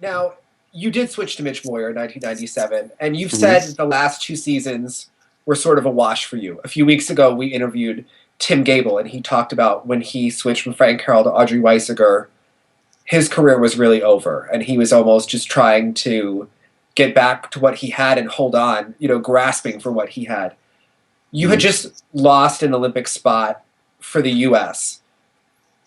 Now, you did switch to Mitch Moyer in 1997, and you've Mm-hmm. said the last 2 seasons were sort of a wash for you. A few weeks ago, we interviewed Tim Gable, and he talked about when he switched from Frank Carroll to Audrey Weisiger, his career was really over, and he was almost just trying to get back to what he had and hold on, grasping for what he had. You had just lost an Olympic spot for the U.S.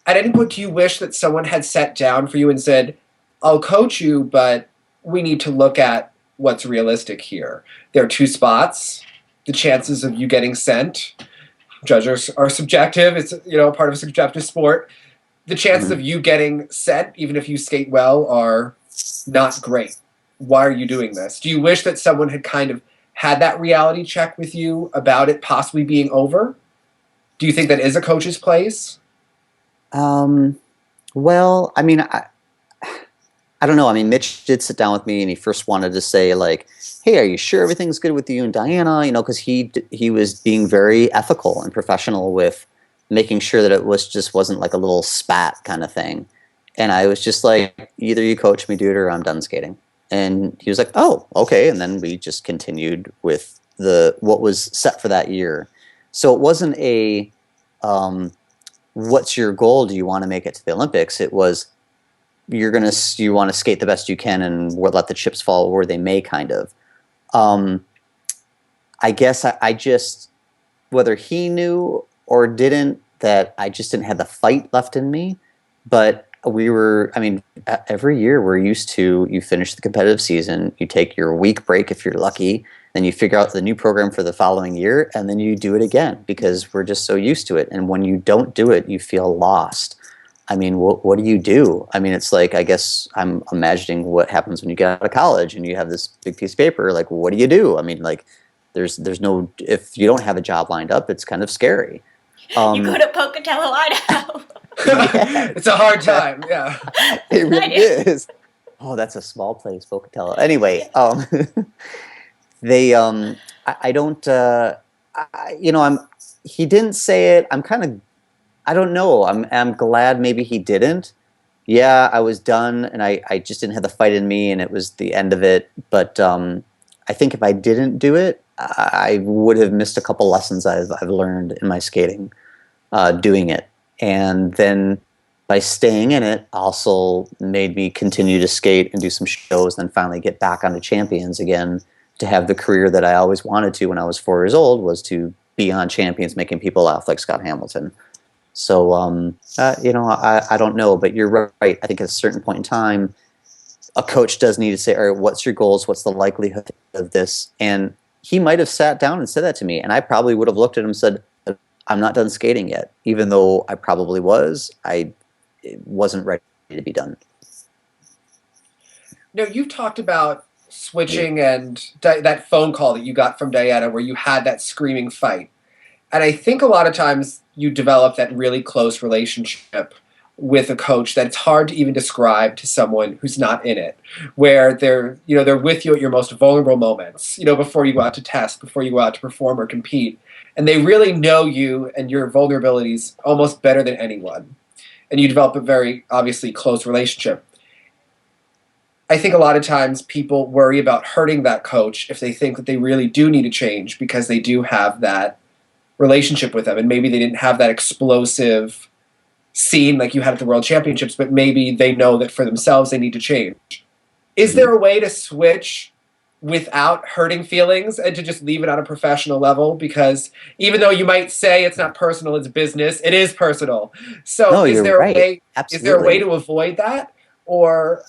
At any point, do you wish that someone had sat down for you and said, I'll coach you, but we need to look at what's realistic here? There are 2 spots. The chances of you getting sent, judges are subjective. It's part of a subjective sport. The chances of you getting sent, even if you skate well, are not great. Why are you doing this? Do you wish that someone had kind of had that reality check with you about it possibly being over? Do you think that is a coach's place? Well, I mean, I don't know. I mean, Mitch did sit down with me, and he first wanted to say, like, hey, are you sure everything's good with you and Diana? Because he was being very ethical and professional with making sure that it wasn't like a little spat kind of thing. And I was just like, either you coach me, dude, or I'm done skating. And he was like, oh, okay. And then we just continued with what was set for that year. So it wasn't a what's your goal? Do you want to make it to the Olympics? It was you want to skate the best you can and let the chips fall where they may, kind of. I guess I just, whether he knew or didn't, that I just didn't have the fight left in me. But every year we're used to, you finish the competitive season, you take your week break if you're lucky, then you figure out the new program for the following year, and then you do it again because we're just so used to it. And when you don't do it, you feel lost. I mean, what do you do? I mean, it's like, I guess I'm imagining what happens when you get out of college and you have this big piece of paper. Like, what do you do? I mean, like, there's no, if you don't have a job lined up, it's kind of scary. You go to Pocatello, Idaho. Yeah. It's a hard time, yeah. It really is. Oh, that's a small place, Pocatello. Anyway, they, I don't, he didn't say it. I'm kind of, I don't know. I'm glad maybe he didn't. Yeah, I was done, and I just didn't have the fight in me, and it was the end of it. But I think if I didn't do it, I would have missed a couple lessons I've learned in my skating doing it. And then by staying in it also made me continue to skate and do some shows, and then finally get back onto Champions again to have the career that I always wanted to when I was 4 years old, was to be on Champions making people laugh like Scott Hamilton. So, I don't know, but you're right. I think at a certain point in time, a coach does need to say, all right, what's your goals? What's the likelihood of this? And he might have sat down and said that to me, and I probably would have looked at him and said, I'm not done skating yet. Even though I probably was, I wasn't ready to be done. No, you've talked about switching and that phone call that you got from Diana where you had that screaming fight. And I think a lot of times you develop that really close relationship with a coach that it's hard to even describe to someone who's not in it, where they're with you at your most vulnerable moments, before you go out to test, before you go out to perform or compete. And they really know you and your vulnerabilities almost better than anyone. And you develop a very, obviously, close relationship. I think a lot of times people worry about hurting that coach if they think that they really do need to change because they do have that relationship with them. And maybe they didn't have that explosive scene like you had at the World Championships, but maybe they know that for themselves they need to change. Is there a way to switch without hurting feelings and to just leave it on a professional level? Because even though you might say it's not personal, it's business, it is personal. So No, is you're there right. a way? Absolutely. Is there a way to avoid that? Or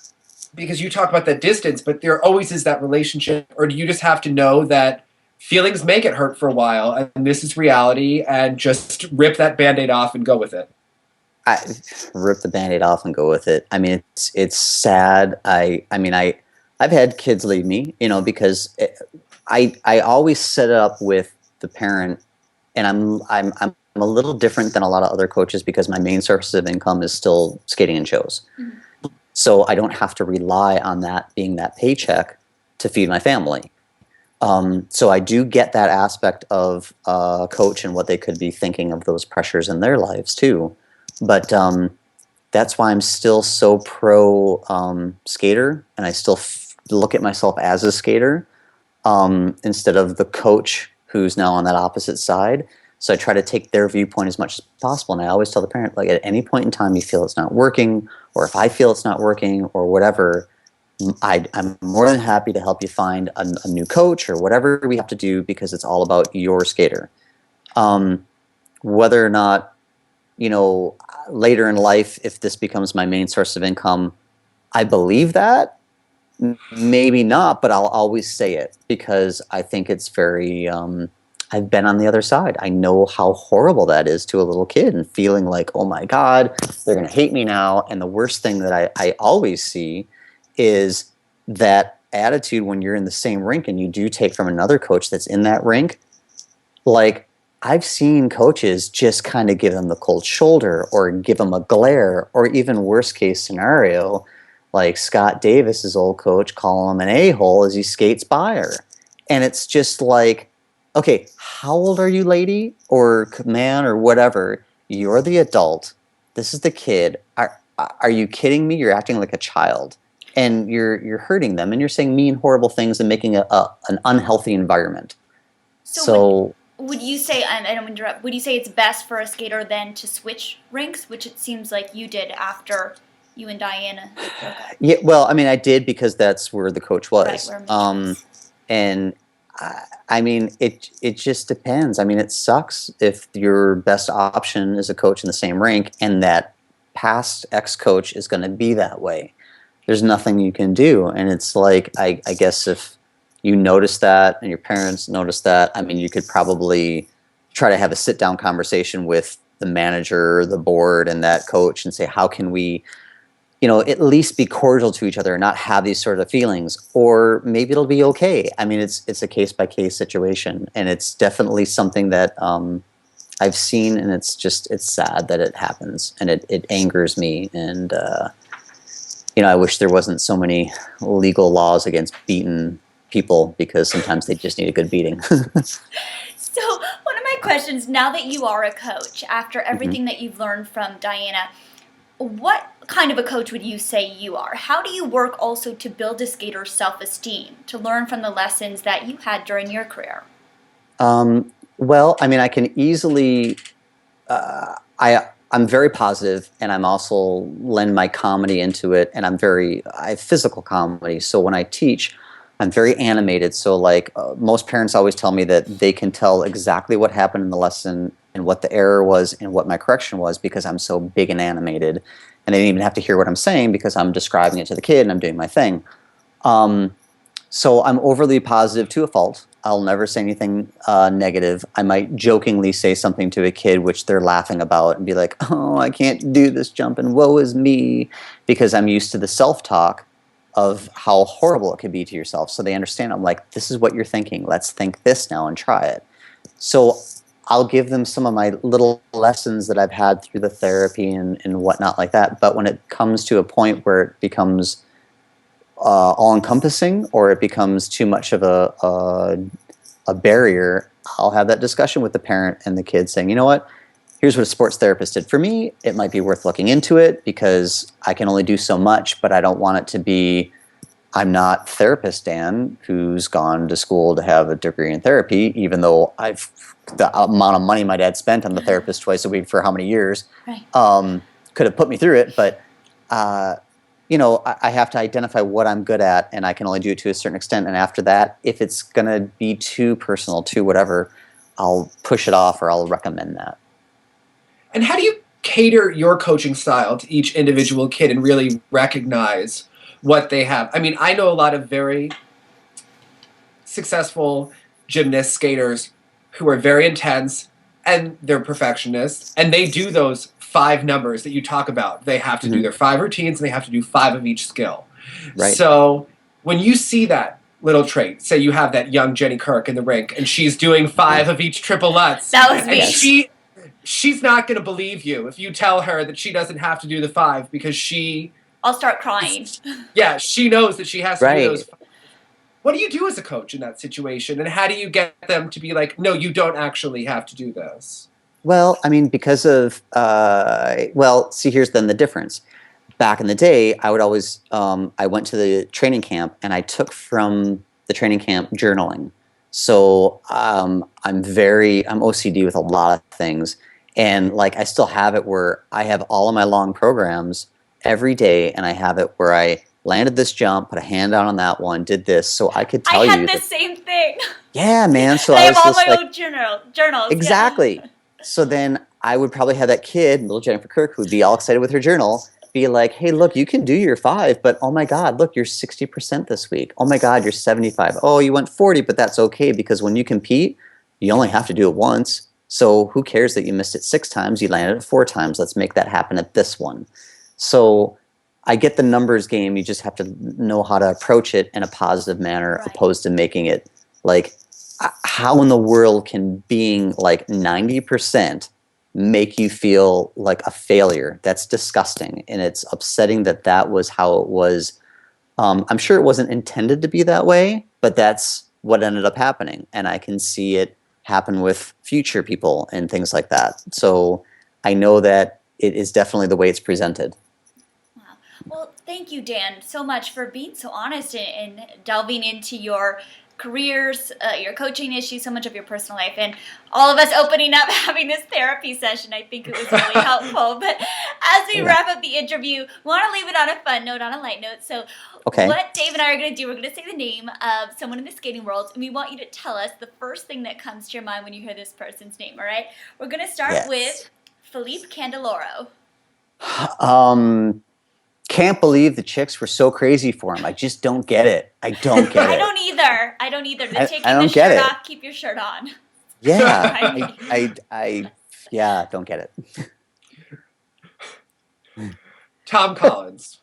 because you talk about that distance, but there always is that relationship, or do you just have to know that feelings make it hurt for a while and this is reality, and just rip that Band-Aid off and go with it? I rip the Band-Aid off and go with it. I mean, it's sad. I've had kids leave me, because I always set it up with the parent, and I'm a little different than a lot of other coaches because my main source of income is still skating and shows. Mm-hmm. So I don't have to rely on that being that paycheck to feed my family. So I do get that aspect of coach and what they could be thinking of those pressures in their lives too. But that's why I'm still so pro skater, and I still look at myself as a skater instead of the coach who's now on that opposite side. So I try to take their viewpoint as much as possible. And I always tell the parent, like, at any point in time you feel it's not working, or if I feel it's not working, or whatever, I'm more than happy to help you find a new coach or whatever we have to do, because it's all about your skater. Whether or not, later in life, if this becomes my main source of income, I believe that. Maybe not, but I'll always say it because I think it's very, I've been on the other side. I know how horrible that is to a little kid, and feeling like, oh my God, they're going to hate me now. And the worst thing that I always see is that attitude when you're in the same rink and you do take from another coach that's in that rink. Like, I've seen coaches just kind of give them the cold shoulder, or give them a glare, or even worst case scenario, like Scott Davis's old coach, calling him an a-hole as he skates by her. And it's just like, okay, how old are you, lady or man or whatever? You're the adult. This is the kid. Are you kidding me? You're acting like a child, and you're hurting them, and you're saying mean, horrible things, and making an unhealthy environment. So would you say, and I don't interrupt, would you say it's best for a skater then to switch rinks, which it seems like you did after you and Diana? Okay. Yeah, well, I mean, I did because that's where the coach was. Right, and I mean, it just depends. I mean, it sucks if your best option is a coach in the same rink, and that past ex-coach is going to be that way. There's nothing you can do. And it's like, I guess if you notice that and your parents notice that, I mean, you could probably try to have a sit-down conversation with the manager, the board, and that coach, and say, how can we, at least be cordial to each other and not have these sort of feelings, or maybe it'll be okay. I mean, it's a case-by-case situation, and it's definitely something that I've seen, and it's sad that it happens, and it angers me. And, I wish there wasn't so many legal laws against beating people, because sometimes they just need a good beating. So one of my questions, now that you are a coach, after everything that you've learned from Diana, what kind of a coach would you say you are? How do you work also to build a skater's self-esteem, to learn from the lessons that you had during your career? Well, I mean, I can easily, I'm very positive, and I'm also lend my comedy into it, and I have physical comedy. So when I teach, I'm very animated. So like most parents always tell me that they can tell exactly what happened in the lesson and what the error was and what my correction was, because I'm so big and animated, and they didn't even have to hear what I'm saying because I'm describing it to the kid and I'm doing my thing. So I'm overly positive to a fault. I'll never say anything negative. I might jokingly say something to a kid which they're laughing about and be like, oh, I can't do this jump and woe is me, because I'm used to the self-talk of how horrible it could be to yourself. So they understand. I'm like, this is what you're thinking. Let's think this now and try it. So I'll give them some of my little lessons that I've had through the therapy and whatnot like that. But when it comes to a point where it becomes all-encompassing, or it becomes too much of a barrier, I'll have that discussion with the parent and the kid, saying, you know what? Here's what a sports therapist did for me. It might be worth looking into it, because I can only do so much, but I don't want it to be, I'm not therapist Dan, who's gone to school to have a degree in therapy, even though the amount of money my dad spent on the therapist twice a week for how many years, could have put me through it. But, I have to identify what I'm good at, and I can only do it to a certain extent. And after that, if it's going to be too personal, too whatever, I'll push it off, or I'll recommend that. And how do you cater your coaching style to each individual kid and really recognize what they have? I mean, I know a lot of very successful gymnasts, skaters, who are very intense, and they're perfectionists, and they do those 5 numbers that you talk about. They have to do their 5 routines, and they have to do 5 of each skill. Right. So when you see that little trait, say you have that young Jenny Kirk in the rink, and she's doing 5 of each triple lutz. That was me. And she's not going to believe you if you tell her that she doesn't have to do the 5, because I'll start crying. Yeah, she knows that she has to do those 5. What do you do as a coach in that situation, and how do you get them to be like, no, you don't actually have to do this? Well, I mean, because of well, see, here's then the difference. Back in the day, I would always I went to the training camp and I took from the training camp journaling. So I'm OCD with a lot of things, and like I still have it where I have all of my long programs every day, and I have it where I landed this jump, put a hand down on that one, did this, so I could I tell had you the that. same thing. Yeah, man. So And I I have was all just my like, own journals. Yeah. exactly. So then I would probably have that kid, little Jennifer Kirk, who'd be all excited with her journal, be like, hey, look, you can do your 5, but oh my God, look, you're 60% this week. Oh my God, you're 75. Oh, you went 40, but that's okay because when you compete, you only have to do it once. So who cares that you missed it 6 times? You landed it 4 times. Let's make that happen at this one. So I get the numbers game. You just have to know how to approach it in a positive manner, Right. opposed to making it like, how in the world can being like 90% make you feel like a failure? That's disgusting. And it's upsetting that that was how it was. I'm sure it wasn't intended to be that way, but that's what ended up happening. And I can see it happen with future people and things like that. So I know that it is definitely the way it's presented. Wow. Well, thank you, Dan, so much for being so honest and delving into your careers, your coaching issues, so much of your personal life, and all of us opening up, having this therapy session. I think it was really helpful. But as we Yeah. wrap up the interview, we want to leave it on a fun note, on a light note. So Okay. what Dave and I are going to do, we're going to say the name of someone in the skating world, and we want you to tell us the first thing that comes to your mind when you hear this person's name, all right? We're going to start Yes. with Philippe Candeloro. Can't believe the chicks were so crazy for him. I just don't get it. I don't get I it. don't either. I don't either. The I taking don't the get shirt it. off, keep your shirt on. Yeah, yeah, don't get it. Tom Collins.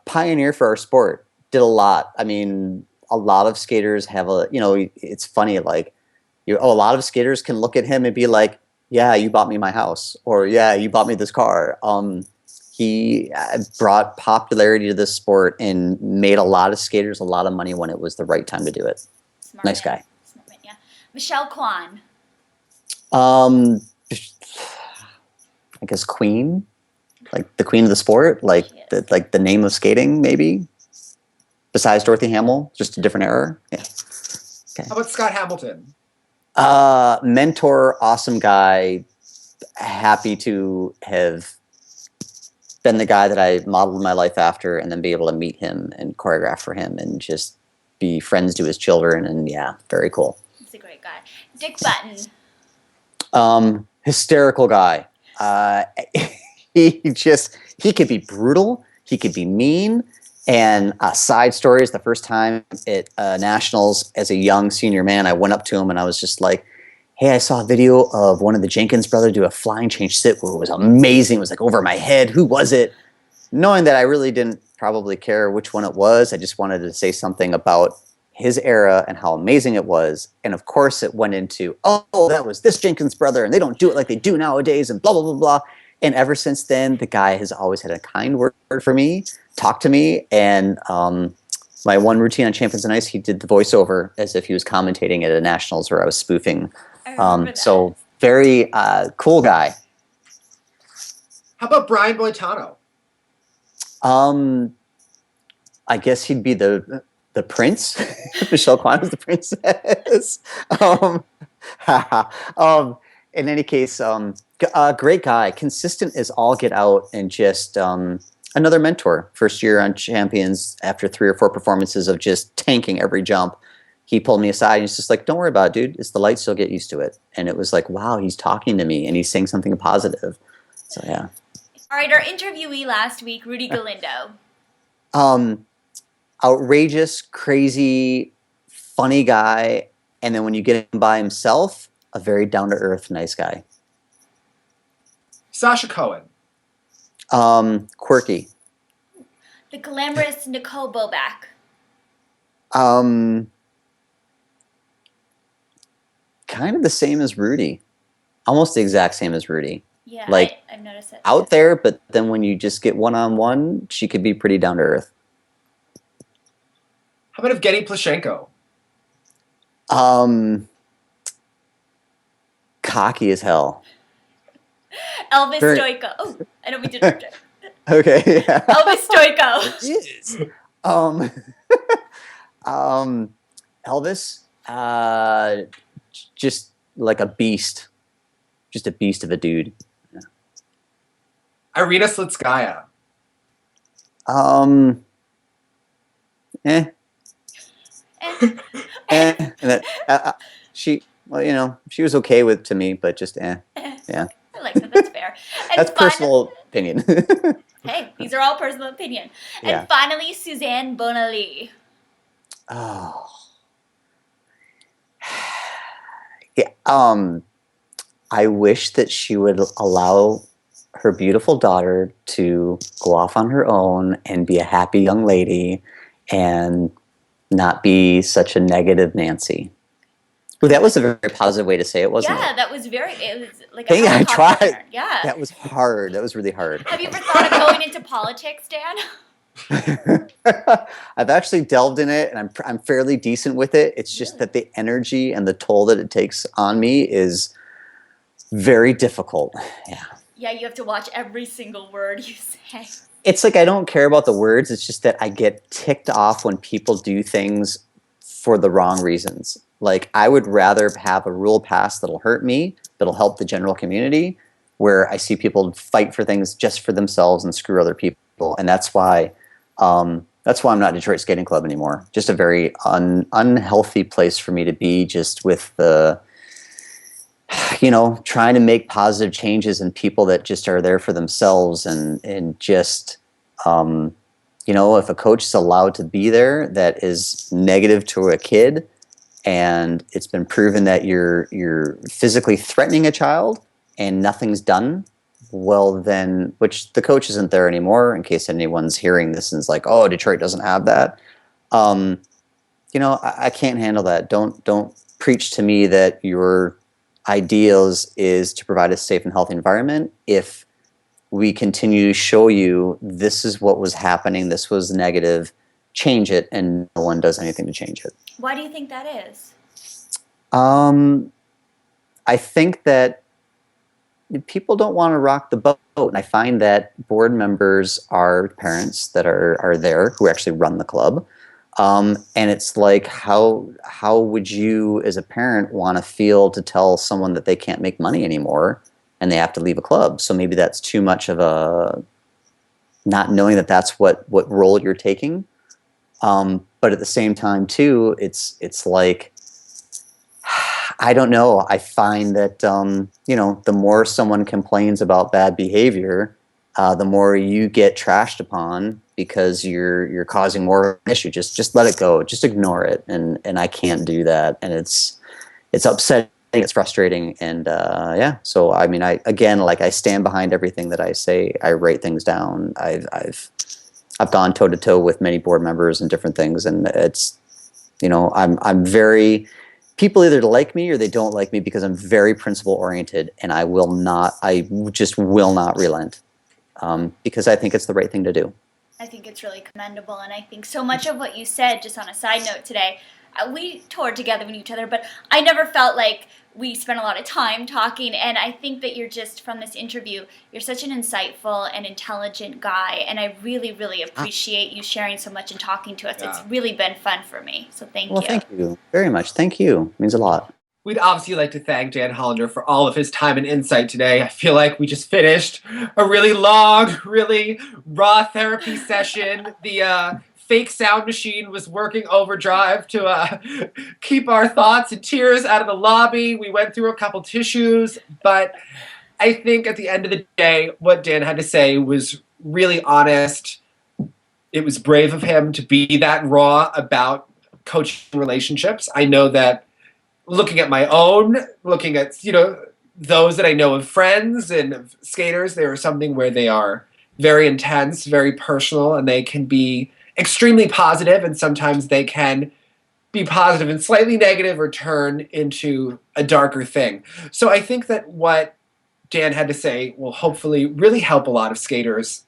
Pioneer for our sport. Did a lot. I mean, a lot of skaters have it's funny, like, a lot of skaters can look at him and be like, yeah, you bought me my house, or yeah, you bought me this car. He brought popularity to this sport and made a lot of skaters a lot of money when it was the right time to do it. Smart Nice man. guy. Smart man, yeah. Michelle Kwan. I guess Queen, like the queen of the sport, like the name of skating, maybe. Besides Dorothy Hamill, just a different era. Yeah. Okay. How about Scott Hamilton? Mentor, awesome guy. Happy to have been the guy that I modeled my life after, and then be able to meet him and choreograph for him, and just be friends to his children. And yeah, very cool. He's a great guy. Dick Button. Hysterical guy. He could be brutal. He could be mean. And side stories, the first time at Nationals as a young senior man, I went up to him and I was just like, hey, I saw a video of one of the Jenkins brothers do a flying change sit where it was amazing. It was like over my head. Who was it? Knowing that I really didn't probably care which one it was, I just wanted to say something about his era and how amazing it was. And of course it went into, oh, that was this Jenkins brother and they don't do it like they do nowadays and blah, blah, blah, blah. And ever since then, the guy has always had a kind word for me, talked to me. And my one routine on Champions on Ice, he did the voiceover as if he was commentating at a Nationals where I was spoofing. I remember that. So very cool guy. How about Brian Boitano? I guess he'd be the prince. Michelle Kwan is the princess. In any case, great guy, consistent as all get out, and just another mentor. First year on Champions, after 3 or 4 performances of just tanking every jump, he pulled me aside and he's just like, don't worry about it, dude. It's the lights, you'll get used to it. And it was like, wow, he's talking to me and he's saying something positive. So yeah. All right, our interviewee last week, Rudy Galindo. Outrageous, crazy, funny guy. And then when you get him by himself, a very down-to-earth, nice guy. Sasha Cohen. Quirky. The glamorous Nicole Boback. Kind of the same as Rudy. Almost the exact same as Rudy. Yeah, like I've noticed it. Out there, but then when you just get one-on-one, she could be pretty down-to-earth. How about Evgeny Plushenko? cocky as hell. Elvis Very- Stoico. Oh, I don't mean to interrupt. Okay, yeah. Elvis Stoico. Yes. Um, Elvis, just like a beast. Just a beast of a dude. Irina Slitskaya. Eh. And, And that, she was okay with to me, but just eh. Yeah. I like that. That's fair. And That's personal opinion. Hey, these are all personal opinion. Yeah. And finally, Suzanne Bonali. Oh. Yeah. I wish that she would allow her beautiful daughter to go off on her own and be a happy young lady and not be such a negative Nancy. Well, that was a very positive way to say it, wasn't it? Yeah, that was it was like Hey, a I helicopter tried. turn. Yeah. That was hard. That was really hard. Have you ever thought of going into politics, Dan? I've actually delved in it, and I'm fairly decent with it. It's just that the energy and the toll that it takes on me is very difficult. Yeah. Yeah, you have to watch every single word you say. It's like I don't care about the words. It's just that I get ticked off when people do things for the wrong reasons. Like, I would rather have a rule passed that'll hurt me, that'll help the general community, where I see people fight for things just for themselves and screw other people. And that's why I'm not Detroit Skating Club anymore. Just a very unhealthy place for me to be, just with the, trying to make positive changes in people that just are there for themselves and just, if a coach is allowed to be there that is negative to a kid, and it's been proven that you're physically threatening a child and nothing's done, well then, which the coach isn't there anymore, in case anyone's hearing this and is like, oh, Detroit doesn't have that. I can't handle that. Don't preach to me that your ideals is to provide a safe and healthy environment if we continue to show you this is what was happening, this was negative, change it, and no one does anything to change it. Why do you think that is? I think that people don't want to rock the boat, and I find that board members are parents that are there who actually run the club. And it's like, how would you as a parent want to feel to tell someone that they can't make money anymore and they have to leave a club? So maybe that's too much of a not knowing that that's what role you're taking. But at the same time too, it's like, I don't know. I find that, the more someone complains about bad behavior, the more you get trashed upon because you're causing more of an issue. Just let it go. Just ignore it. And I can't do that. And it's upsetting. It's frustrating. And so I mean, I stand behind everything that I say. I write things down. I've gone toe to toe with many board members and different things, and it's, I'm very, people either like me or they don't like me because I'm very principle oriented, and I just will not relent, because I think it's the right thing to do. I think it's really commendable, and I think so much of what you said, just on a side note today, we toured together with each other, but I never felt like we spent a lot of time talking, and I think that you're just, from this interview, you're such an insightful and intelligent guy, and I really, really appreciate you sharing so much and talking to us. Yeah. It's really been fun for me, so thank you. Well, thank you very much. Thank you. It means a lot. We'd obviously like to thank Dan Hollander for all of his time and insight today. I feel like we just finished a really long, really raw therapy session. The fake sound machine was working overdrive to keep our thoughts and tears out of the lobby. We went through a couple tissues, but I think at the end of the day, what Dan had to say was really honest. It was brave of him to be that raw about coaching relationships. I know that looking at my own, looking at, those that I know of friends and of skaters, they are something where they are very intense, very personal, and they can be extremely positive, and sometimes they can be positive and slightly negative or turn into a darker thing. So I think that what Dan had to say will hopefully really help a lot of skaters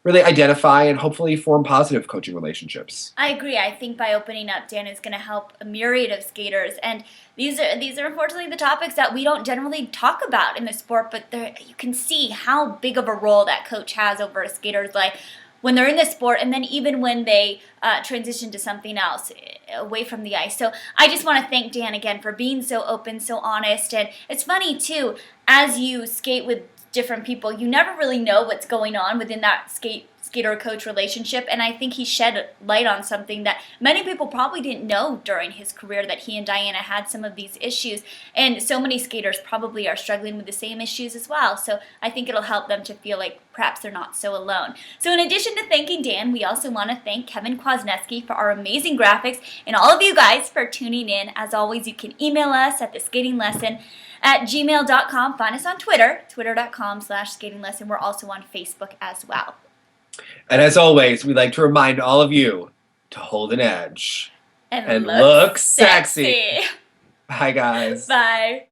really identify and hopefully form positive coaching relationships. I agree. I think by opening up, Dan is going to help a myriad of skaters, and these are unfortunately the topics that we don't generally talk about in the sport. But you can see how big of a role that coach has over a skater's life when they're in the sport, and then even when they transition to something else away from the ice. So I just want to thank Dan again for being so open, so honest, and it's funny too, as you skate with different people, you never really know what's going on within that skater coach relationship, and I think he shed light on something that many people probably didn't know during his career, that he and Diana had some of these issues, and so many skaters probably are struggling with the same issues as well. So I think it'll help them to feel like perhaps they're not so alone. So in addition to thanking Dan, we also want to thank Kevin Kwasniewski for our amazing graphics, and all of you guys for tuning in. As always, you can email us at theskatinglesson@gmail.com. Find us on Twitter, twitter.com/skatinglesson. We're also on Facebook as well. And as always, we'd like to remind all of you to hold an edge And look sexy. Bye, guys. Bye.